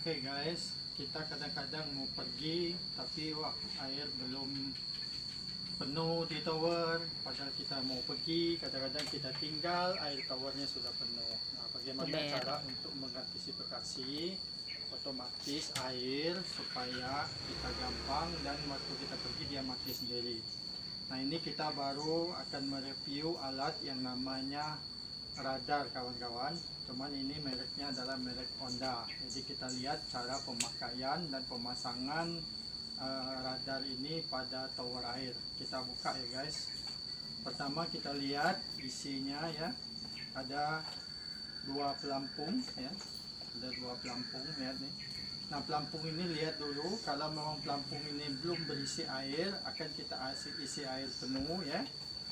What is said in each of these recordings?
Oke guys, kita kadang-kadang mau pergi tapi air belum penuh di tower. Padahal kita mau pergi, kadang-kadang kita tinggal, air towernya sudah penuh. Nah, bagaimana cara untuk mengantisipasi otomatis air supaya kita gampang dan waktu kita pergi dia mati sendiri. Nah, ini kita baru akan mereview alat yang namanya radar kawan-kawan. Cuman ini mereknya adalah merek Honda. Jadi kita lihat cara pemakaian dan pemasangan radar ini pada tower air. Kita buka ya guys. Pertama kita lihat isinya ya. Ada dua pelampung ya. Ada dua pelampung, lihat nih. Nah, pelampung ini lihat dulu, kalau memang pelampung ini belum berisi air, akan kita isi air penuh ya,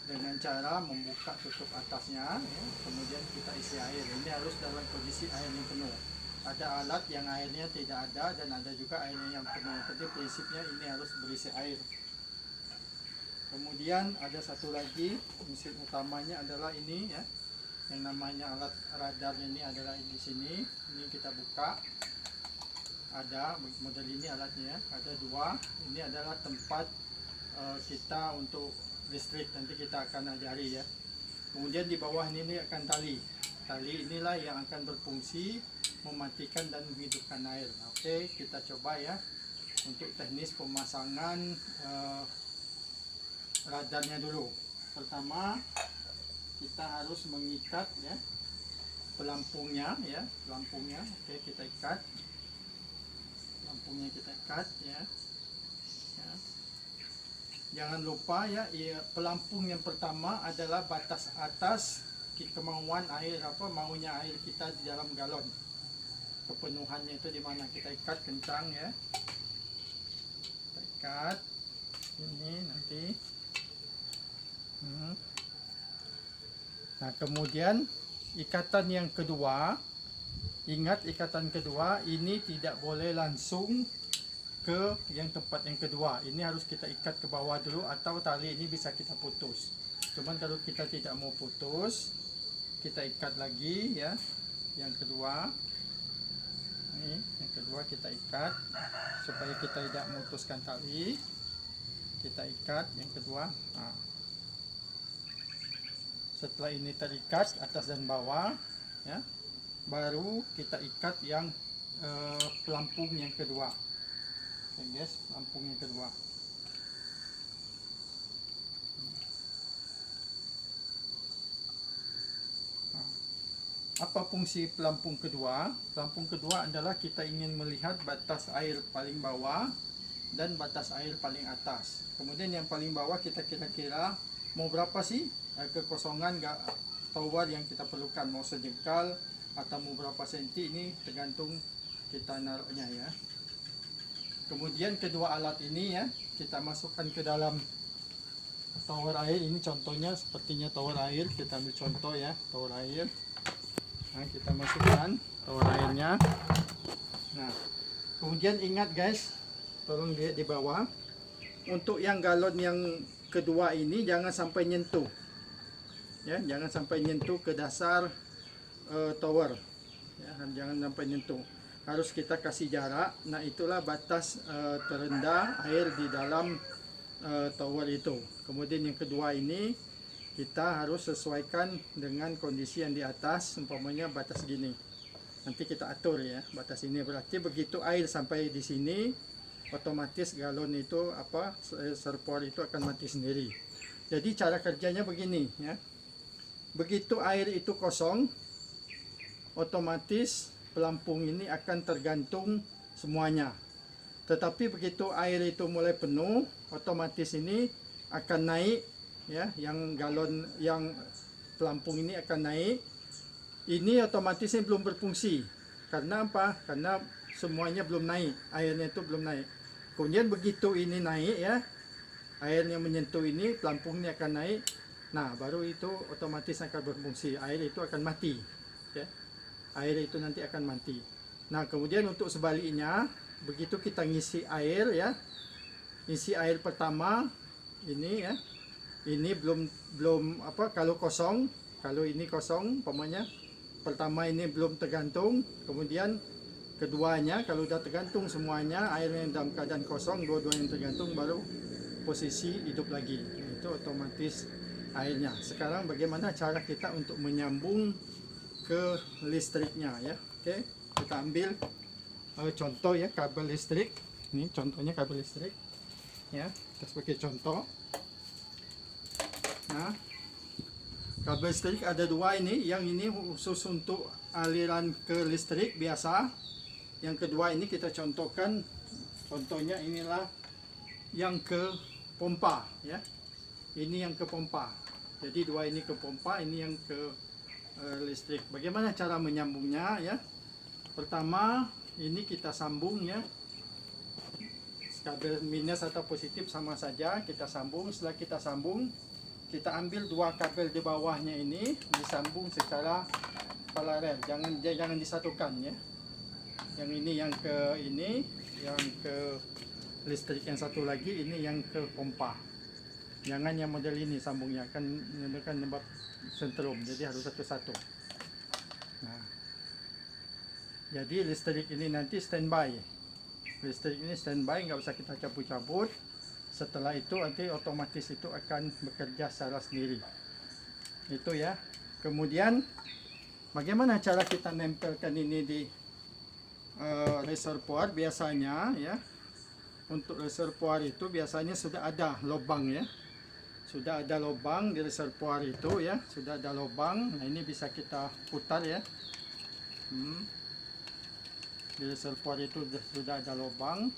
dengan cara membuka tutup atasnya ya. Kemudian kita isi air. Ini harus dalam kondisi air yang penuh. Ada alat yang airnya tidak ada dan ada juga airnya yang penuh. Jadi prinsipnya ini harus berisi air. Kemudian ada satu lagi, mesin utamanya adalah ini ya. Yang namanya alat radar ini adalah di sini. Ini kita buka. Ada model ini alatnya, ada dua. Ini adalah tempat kita untuk listrik, nanti kita akan ajari ya. Kemudian di bawah ini akan tali. Tali inilah yang akan berfungsi mematikan dan menghidupkan air. Oke, kita coba ya untuk teknis pemasangan radarnya dulu. Pertama kita harus mengikat ya pelampungnya ya, pelampungnya. Oke, kita ikat pelampungnya, kita ikat ya. Jangan lupa ya, pelampung yang pertama adalah batas atas kemauan air, maunya air kita di dalam galon. Kepenuhannya itu di mana? Kita ikat kencang ya. Kita ikat ini nanti. Nah, kemudian ikatan yang kedua, ingat ikatan kedua ini tidak boleh langsung ke yang tempat yang kedua. Ini harus kita ikat ke bawah dulu, atau tali ini bisa kita putus. Cuman kalau kita tidak mau putus, kita ikat lagi ya. Yang kedua, ini yang kedua kita ikat supaya kita tidak memutuskan tali. Kita ikat yang kedua. Nah, setelah ini terikat atas dan bawah ya, baru kita ikat yang pelampung yang kedua. Oke guys, pelampung yang kedua. Nah, apa fungsi pelampung kedua? Pelampung kedua adalah kita ingin melihat batas air paling bawah dan batas air paling atas. Kemudian yang paling bawah kita kira-kira mau berapa sih kekosongan tower yang kita perlukan, mau sejengkal atau mau berapa senti, ini tergantung kita naruhnya ya. Kemudian kedua alat ini ya, kita masukkan ke dalam tower air. Ini contohnya sepertinya tower air, kita ambil contoh ya, tower air. Nah, kita masukkan tower airnya. Nah, kemudian ingat guys, tolong lihat di bawah, untuk yang galon yang kedua ini jangan sampai nyentuh ya, jangan sampai nyentuh ke dasar tower ya, jangan sampai nyentuh, harus kita kasih jarak. Nah, itulah batas terendah air di dalam tower itu. Kemudian yang kedua ini kita harus sesuaikan dengan kondisi yang di atas, umpamanya batas gini, nanti kita atur ya batas ini. Berarti begitu air sampai di sini, otomatis galon itu serpor itu akan mati sendiri. Jadi cara kerjanya begini ya, begitu air itu kosong, otomatis pelampung ini akan tergantung semuanya. Tetapi begitu air itu mulai penuh, otomatis ini akan naik ya, yang galon, yang pelampung ini akan naik. Ini otomatis ini belum berfungsi. Karena apa? Karena semuanya belum naik, airnya itu belum naik. Kemudian begitu ini naik ya, airnya menyentuh ini, pelampung ini akan naik. Nah, baru itu otomatis akan berfungsi, air itu akan mati ya. Air itu nanti akan mati. Nah, kemudian untuk sebaliknya, begitu kita ngisi air ya, isi air pertama ini ya, ini belum kalau kosong, kalau ini kosong umpamanya, pertama ini belum tergantung, kemudian keduanya kalau udah tergantung semuanya, airnya dalam keadaan kosong, dua-duanya tergantung, baru posisi hidup lagi, itu otomatis airnya. Sekarang bagaimana cara kita untuk menyambung ke listriknya ya. Oke, kita ambil contoh ya, kabel listrik. Ini contohnya kabel listrik ya, kita sebagai contoh. Nah, kabel listrik ada dua ini, yang ini khusus untuk aliran ke listrik biasa. Yang kedua ini kita contohkan, contohnya inilah yang ke pompa ya. Ini yang ke pompa. Jadi dua ini ke pompa, ini yang ke listrik. Bagaimana cara menyambungnya ya? Pertama, ini kita sambung ya. Kabel minus atau positif sama saja, kita sambung. Setelah kita sambung, kita ambil dua kabel di bawahnya ini, disambung secara paralel, jangan disatukan ya. Yang ini yang ke ini, yang ke listrik, yang satu lagi ini yang ke pompa. Jangan yang model ini sambungnya, kan menggunakan lembab sentrum, jadi harus satu-satu. Nah, jadi listrik ini nanti standby. Listrik ini standby, nggak usah kita cabut-cabut. Setelah itu nanti otomatis itu akan bekerja secara sendiri. Itu ya. Kemudian bagaimana cara kita nempelkan ini di reservoir? Biasanya ya, untuk reservoir itu biasanya sudah ada lubang ya. Sudah ada lubang di reservoir itu ya, sudah ada lubang. Nah, ini bisa kita putar ya. Di reservoir itu sudah ada lubang.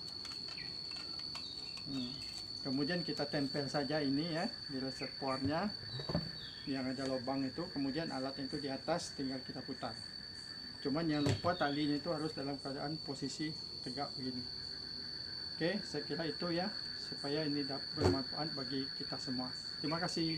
Kemudian kita tempel saja ini ya di reservoirnya yang ada lubang itu. Kemudian alat itu di atas, tinggal kita putar. Cuman jangan lupa talinya itu harus dalam keadaan posisi tegak begini. Oke, saya kira itu ya, supaya ini bermanfaat bagi kita semua. Terima kasih.